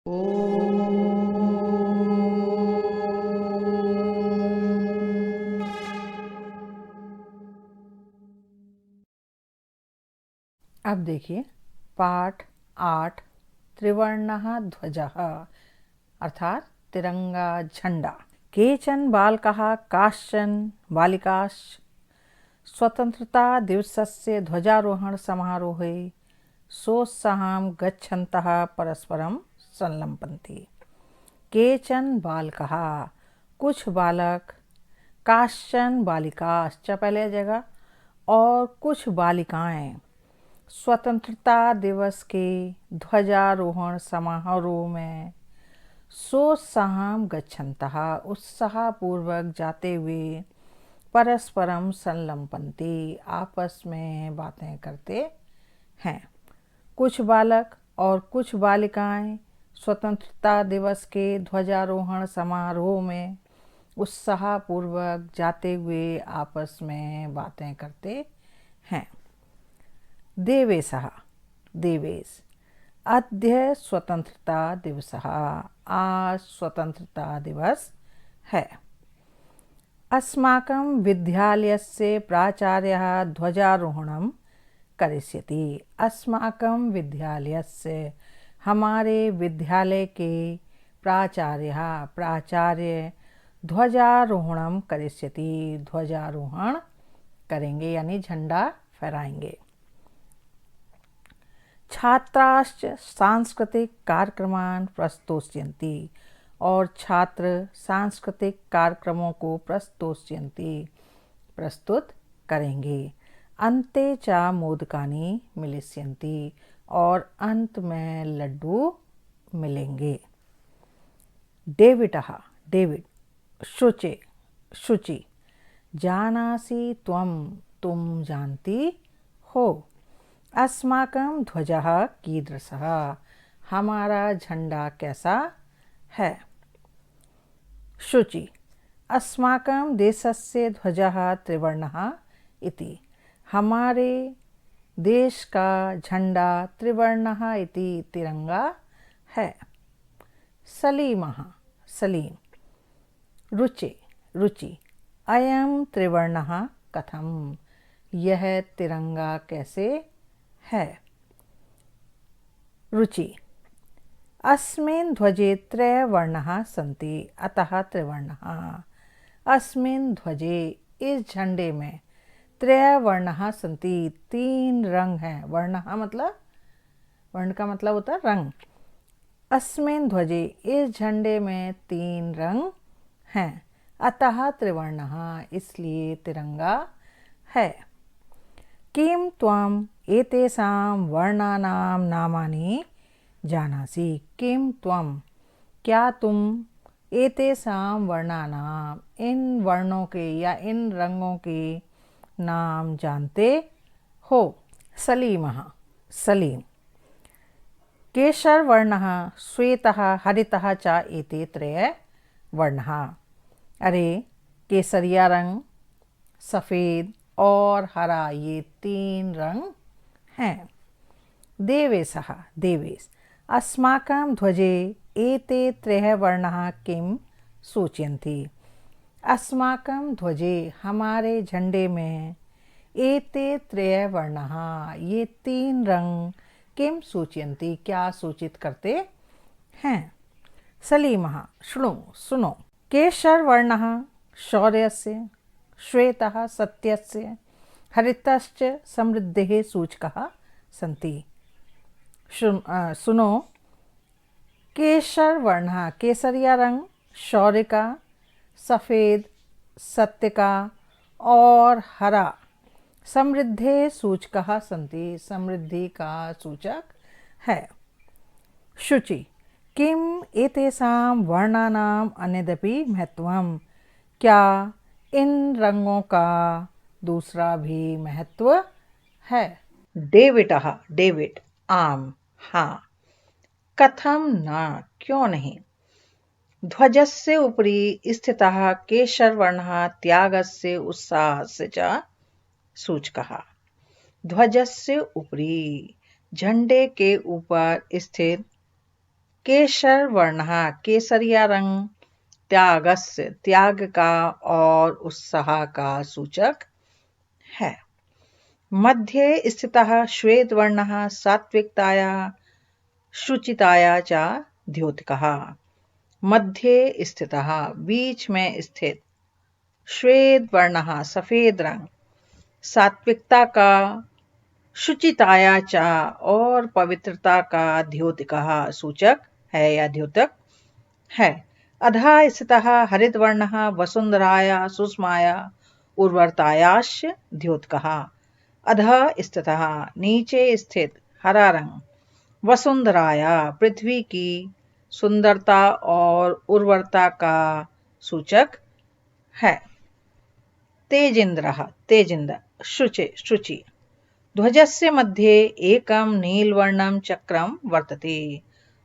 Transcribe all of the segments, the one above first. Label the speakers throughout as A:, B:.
A: अब देखिए पाठ 8 त्रिवर्णः ध्वजः अर्थात तिरंगा झंडा। केचन बालकाः काश्चन बालिकाश्च स्वतंत्रता दिवसस्य ध्वजारोहण समारोहे सोत्साहं गच्छन्तः परस्परं संलपन्ति। केचन बालकाः कुछ बालक, काश्चन बालिकाश्च पहले जगह, और कुछ बालिकाएं स्वतंत्रता दिवस के ध्वजारोहण समारोह में सोत्साहं गच्छन्तः उत्साहपूर्वक जाते हुए परस्परम संलपन्ति आपस में बातें करते हैं। कुछ बालक और कुछ बालिकाएं स्वतंत्रता दिवस के ध्वजारोहण समारोह में उत्साहपूर्वक जाते हुए आपस में बातें करते हैं। देवेशः देवेश अद्य स्वतंत्रता दिवसः आज स्वतंत्रता दिवस है। अस्माकं विद्यालयस्य प्राचार्यः ध्वजारोहणं करिष्यति। अस्माकं विद्यालयस्य हमारे विद्यालय के प्राचार्य ध्वजारोहणं करिष्यति ध्वजारोहण करेंगे यानी झंडा फहराएंगे। छात्राश्च सांस्कृतिक कार्यक्रमान् प्रस्तोष्यन्ति और छात्र सांस्कृतिक कार्यक्रमों को प्रस्तुत करेंगे। अन्ते च मोदकानि मिलिष्यन्ति और अंत में लड्डू मिलेंगे। डेविडः डेविड शुचि जानासि त्वं तुम जानती हो। अस्माकं ध्वजः कीदृशः हमारा झंडा कैसा है। शुचि अस्माकं देशस्य ध्वजः त्रिवर्णः इति हमारे देश का झंडा त्रिवर्णः इति तिरंगा है। सलीमः सलीम रुचि अयं त्रिवर्णः कथम यह तिरंगा कैसे है। रुचि अस्मिन् ध्वजे त्रयवर्णाः सन्ति अतः त्रिवर्णः। अस्मिन् ध्वजे इस झंडे में त्रयवर्णाः सन्ति तीन रंग हैं। वर्णः मतलब वर्ण का मतलब होता है रंग। अस्मिन् ध्वजे इस झंडे में तीन रंग हैं अतः त्रिवर्णः इसलिए तिरंगा है। किं त्वम् एतेषां वर्णानां नामानि जानासि। किं त्वं क्या तुम एतेषां वर्णानां इन वर्णों के या इन रंगों के नाम जानते हो। सलीमः सलीम केशरवर्णः श्वेतः हरितः च एते त्रय वर्णः। अरे केसरिया रंग, सफ़ेद और हरा ये तीन रंग हैं। देवेशः देवेश अस्माकं ध्वजे एते त्रयः वर्णाः किं सूचयन्ति। अस्माकं ध्वजे हमारे झंडे में एते त्रयः वर्णाः ये तीन रंग किं सूचयन्ति क्या सूचित करते हैं। सलीमः सुनो केशरवर्णः शौर्यस्य, श्वेतः सत्यस्य, हरितश्च समृद्धेः सूचकः सन्ति। सुनो केशरवर्णः केसरिया रंग शौर्य का, सफ़ेद सत्य का और हरा समृद्धे सूचकः सन्ति समृद्धि का सूचक है। शुचि किम एतेषां वर्णानाम् अन्यदपि महत्वम् क्या इन रंगों का दूसरा भी महत्व है। डेविड आम हाँ। कथम न क्यों नहीं। ध्वजस्य उपरि स्थितः केशरवर्णः त्यागस्य उत्साहस्य च सूचकः। ध्वजस्य उपरि झंडे के ऊपर स्थित केसर वर्णः केसरिया रंग त्यागस्य त्याग का और उत्साह का सूचक है। मध्ये स्थितः श्वेत वर्णः सात्विकताया शुचिताया च द्योतकः। मध्य स्थितः बीच में स्थित श्वेत वर्णः सफेद रंग सात्विकता का शुचिताया च और पवित्रता का द्योतकः सूचक है या द्योतक है। अधः स्थितः हरित वर्णः वसुंधराया सुषमाया उर्वरतायाश्च द्योतकः। अधः स्थितः नीचे स्थित हरा रंग वसुंधराया पृथ्वी की सुंदरता और उर्वरता का सूचक है। तेजिंद्रः तेजिंद्र शुचि ध्वजस्य मध्ये एकं नीलवर्णं चक्रं वर्तते।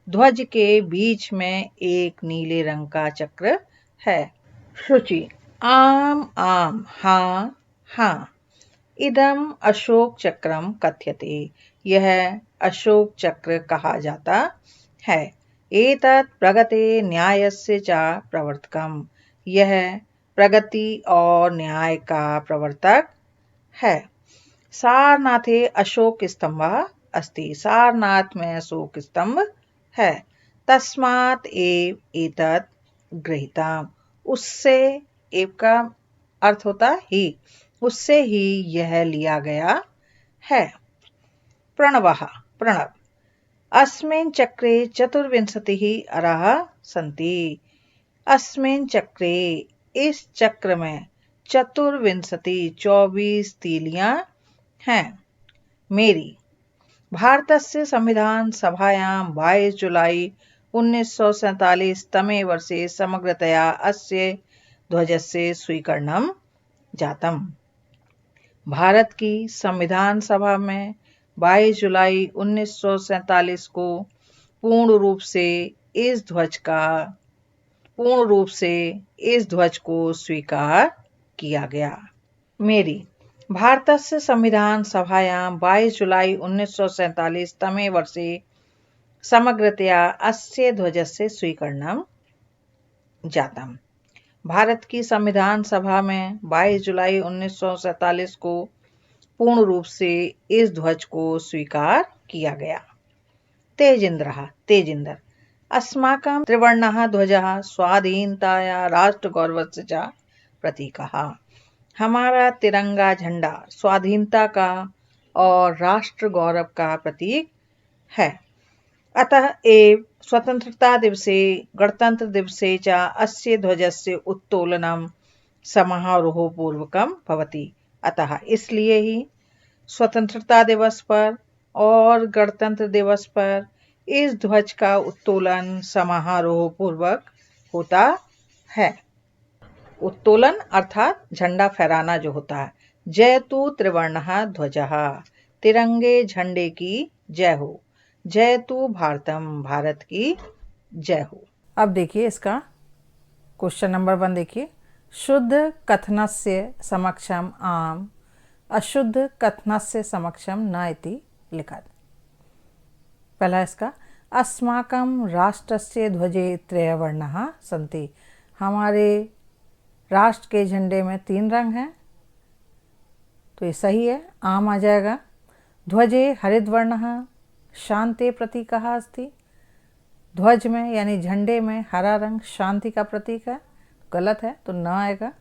A: ध्वज के बीच में एक नीले रंग का चक्र है। शुचि आम आम हाँ हाँ। इदम अशोक चक्रम कथ्यते यह अशोक चक्र कहा जाता है। एतत् प्रगते न्यायस्य च प्रवर्तकम यह प्रगति और न्याय का प्रवर्तक है। सारनाथे अशोक स्तंभः अस्ति सारनाथ में अशोक स्तंभ है। तस्मात् एव एतत् गृहीतम् उससे एव का अर्थ होता ही उससे ही यह लिया गया है। प्रणवः प्रणव अस्मिन् चक्रे चतुर्विंशतिः अरः सन्ति। अस्मिन् चक्रे इस चक्र में चतुर्विंशति 24 तीलियां हैं। मेरी भारतस्य संविधान सभायां 22 जुलाई 1947 तमे वर्षे समग्रतया अस्य ध्वजस्य स्वीकरणं जातम्। भारत की संविधान सभा में 22 जुलाई 1947 को पूर्ण रूप से इस ध्वज को स्वीकार किया गया। मेरी भारतस्य संविधान सभायां 22 जुलाई 1947 तमे वर्षे समग्रतया अस्य ध्वजस्य स्वीकरणं जातम्। भारत की संविधान सभा में 22 जुलाई 1947 को पूर्ण रूप से इस ध्वज को स्वीकार किया गया। तेजिंद्र अस्माकं त्रिवर्णः ध्वजः स्वाधीनताया राष्ट्रगौरवस्य च प्रतीकः हमारा तिरंगा झंडा स्वाधीनता का और राष्ट्र गौरव का प्रतीक है। अतः एव स्वतंत्रता दिवसे गणतंत्र दिवसे च अस्य ध्वजस्य उत्तोलनं समारोहपूर्वकं भवति। अतः इसलिए ही स्वतंत्रता दिवस पर और गणतंत्र दिवस पर इस ध्वज का उत्तोलन समारोहपूर्वक होता है। उत्तोलन अर्थात झंडा फहराना जो होता है। जयतु त्रिवर्णः ध्वजः तिरंगे झंडे की जय हो। जयतु भारतम भारत की जय हो। अब देखिए इसका क्वेश्चन नंबर 1 देखिए। शुद्ध कथनस्य समक्षम आम अशुद्ध कथनस्य समक्षम न इति लिखा। पहला इसका अस्माकं राष्ट्रस्य ध्वजे त्रयवर्णः सन्ति हमारे राष्ट्र के झंडे में 3 रंग हैं तो ये सही है आम आ जाएगा। ध्वजे हरिद्वर्णः शांति प्रतीकः अस्ति ध्वज में यानी झंडे में हरा रंग शांति का प्रतीक है गलत है तो न आएगा।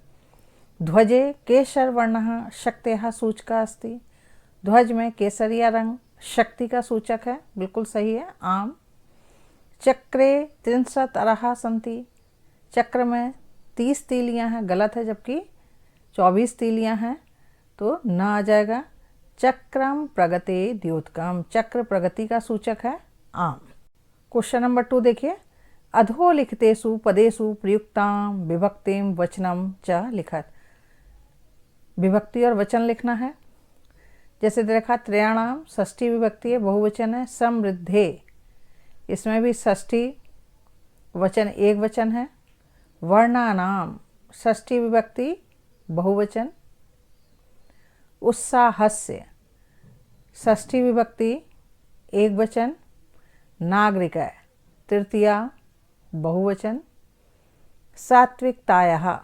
A: ध्वजे केसर वर्णः शक्तेः सूचकः अस्ति ध्वज में केसरिया रंग शक्ति का सूचक है बिल्कुल सही है आम। चक्रे 63 अरः सन्ति चक्र में 30 तीलियां हैं गलत है जबकि 24 तीलियां हैं तो न आ जाएगा। चक्रम प्रगते द्योतकम चक्र प्रगति का सूचक है आम। क्वेश्चन नंबर 2 देखिए। अधोलिखितेषु पदेषु प्रयुक्तां विभक्तिं वचनम च लिखत। विभक्ति और वचन लिखना है। जैसे देखा त्रयाणाम षष्ठी विभक्ति है बहुवचन है। समृद्धे इसमें भी षष्ठी वचन एक वचन है। वर्णानाम षष्ठी विभक्ति बहुवचन। उत्साहस्य षष्ठी विभक्ति एक वचन। नागरिक तृतीया बहुवचन, सात्विकतायाः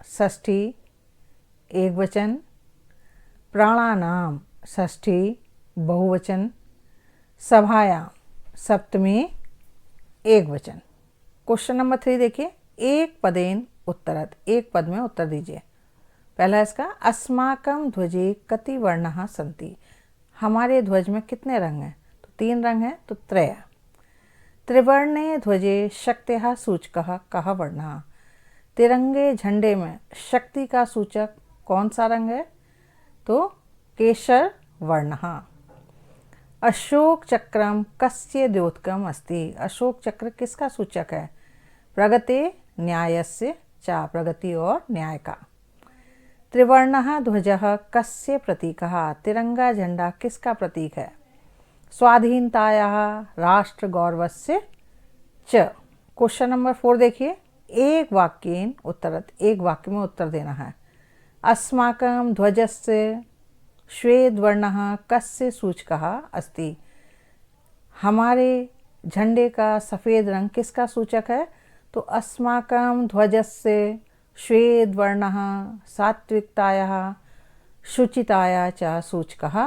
A: षष्ठी एकवचन, प्राणानाम षष्ठी बहुवचन, सभायां सप्तमी एकवचन। क्वेश्चन नंबर 3 देखिए, एक पदेन उत्तरत, एक पद में उत्तर दीजिए। पहला इसका, अस्माकं ध्वजे कति वर्णाः सन्ति, हमारे ध्वज में कितने रंग हैं? तो 3 रंग हैं, तो त्रय। त्रिवर्णे ध्वजे शक्त्यः सूचकः कः वर्णः, तिरंगे झंडे में शक्ति का सूचक कौन सा रंग है? तो केशर वर्णः। अशोक चक्रम कस्य द्योतकम अस्ति, अशोक चक्र किसका सूचक है? प्रगति न्यायस्य च, प्रगति और न्याय का। त्रिवर्णः ध्वजः कस्य प्रतीकः, तिरंगा झंडा किसका प्रतीक है? स्वाधीनतायाः राष्ट्र गौरवस्य च। क्वेश्चन नंबर 4 देखिए, एक वाक्येन उत्तरत, एक वाक्य में उत्तर देना है। अस्माकं ध्वजस्य श्वेत वर्णः कस्य सूचकः अस्ति, हमारे झंडे का सफ़ेद रंग किसका सूचक है? तो अस्माकं ध्वजस्य श्वेत वर्णः सात्विकतायाः शुचिताया च सूचकः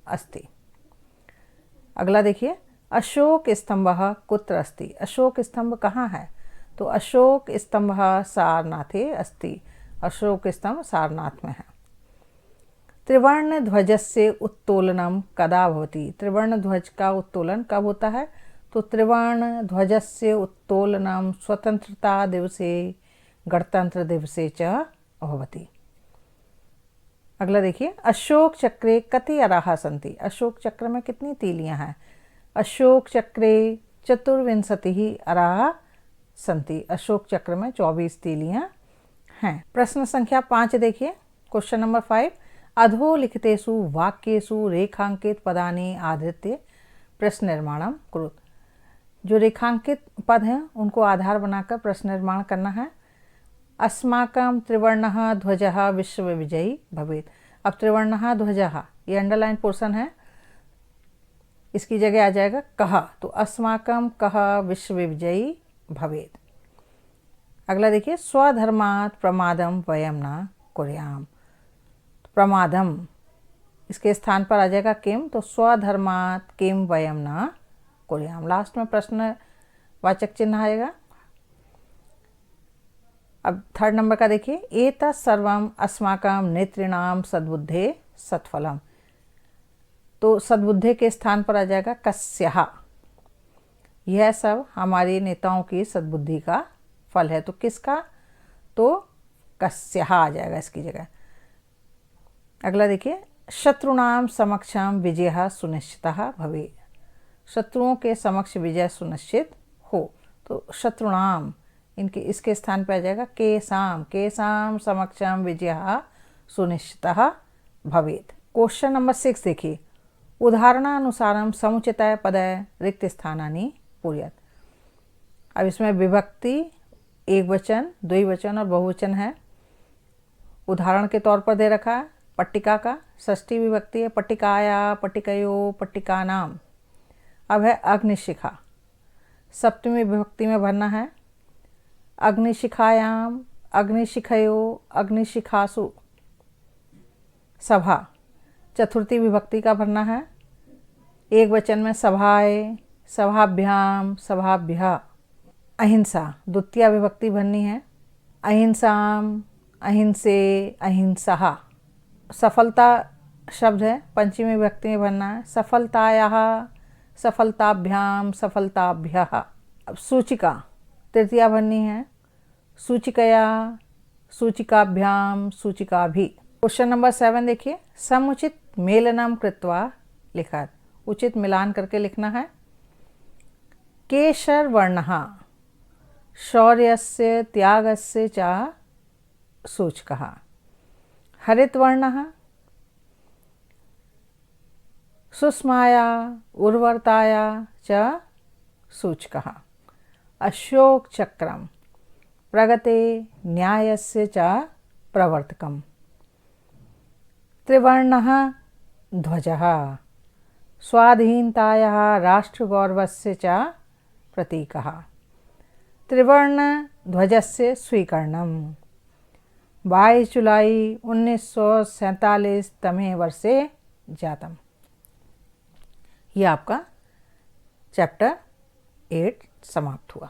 A: अस्ति। अगला देखिए, अशोक स्तंभः कुत्र अस्ति, अशोक स्तंभ कहाँ है? तो अशोक स्तंभः सारनाथे अस्ति, अशोक स्तंभ सारनाथ में है। त्रिवर्ण ध्वजस्य उत्तोलनम कदा भवति, त्रिवर्ण ध्वज का उत्तोलन कब होता है? तो त्रिवर्ण ध्वजस्य उत्तोलनम स्वतंत्रता दिवसे गणतंत्र दिवसे च भवति। अगला देखिए, अशोक चक्रे कति अराः सन्ति, अशोक चक्र में कितनी तीलियां हैं? अशोक चक्रे चतुर्विंशतिः अराः सन्ति, अशोक चक्र में 24 तीलियां हैं। प्रश्न संख्या 5 देखिए, क्वेश्चन नंबर 5, अधोलिखितेषु वाक्येषु रेखांकित पदानि आधृत्य प्रश्न निर्माणम कुरु, जो रेखांकित पद हैं उनको आधार बनाकर प्रश्न निर्माण करना है। अस्माकं त्रिवर्णः ध्वजः विश्व विजयी भवेत्, अब त्रिवर्णः ध्वजः ये अंडरलाइन पोर्शन है, इसकी जगह आ जाएगा कः, तो अस्माकं कः विश्व विजयी भवेत्। अगला देखिए, स्वधर्मात् प्रमादम वयं न कुर्याम, प्रमादम इसके स्थान पर आ जाएगा किम, तो स्वधर्मात् किम वयं न कुर्याम, लास्ट में प्रश्नवाचक चिन्ह आएगा। अब 3rd नंबर का देखिए, एतत् सर्वम अस्माकं नेतॄणां सद्बुद्धे सत्फलम, तो सद्बुद्धे के स्थान पर आ जाएगा कस्यः, यह सब हमारे नेताओं की सद्बुद्धि का फल है, तो किसका? तो कस्यः आ जाएगा इसकी जगह। अगला देखिए, शत्रुणां समक्षम विजयः सुनिश्चितः भवेत्, शत्रुओं के समक्ष विजय सुनिश्चित हो, तो शत्रुणाम इनके इसके स्थान पर आ जाएगा केसाम, केसाम समक्षम विजयः सुनिश्चितः भवेत्। क्वेश्चन नंबर 6 देखिए, उदाहरणानुसारम समुचितः पदः रिक्त स्थानानि पूरयत, अब इसमें विभक्ति एकवचन, द्विवचन और बहुवचन है। उदाहरण के तौर पर दे रखा है पट्टिका का, षष्ठी विभक्ति है, पट्टिकाया, पट्टिकयो, पट्टिकानाम। अब है अग्निशिखा, सप्तमी विभक्ति में भरना है, अग्निशिखायाम, अग्निशिखयो, अग्निशिखासु। सभा चतुर्थी विभक्ति का भरना है, एक वचन में सभाएं, सभाभ्याम, सभाभ्यः। अहिंसा द्वितीय विभक्ति भरनी है, अहिंसाम, अहिंसे, अहिंसः। सफलता शब्द है, पंचमी विभक्ति में भरना है, सफलतायाः, सफलताभ्याम, सफलताभ्यः। अब सूचिका तृतीया भरनी है, सूचिकया, सूचिकाभ्याम, सूचिकाभि। क्वेश्चन नंबर 7 देखिए, समुचित मेलनम कृत्वा लिखा, उचित मिलान करके लिखना है। केशर वर्णः शौर्यस्य त्यागस्य च सूचकः, हरित वर्णः सुष्माया उर्वरताया च सूचकः, अशोक चक्रम प्रगते न्यायस्य च प्रवर्तकम्, त्रिवर्णः ध्वजः स्वाधीनतायाः राष्ट्रगौरवस्य च प्रतीकः। त्रिवर्णध्वजस्य स्वीकरणम्। 22 जुलाई 1947 तमे वर्षे जातम्। ये आपका चैप्टर 8 समाप्त हुआ।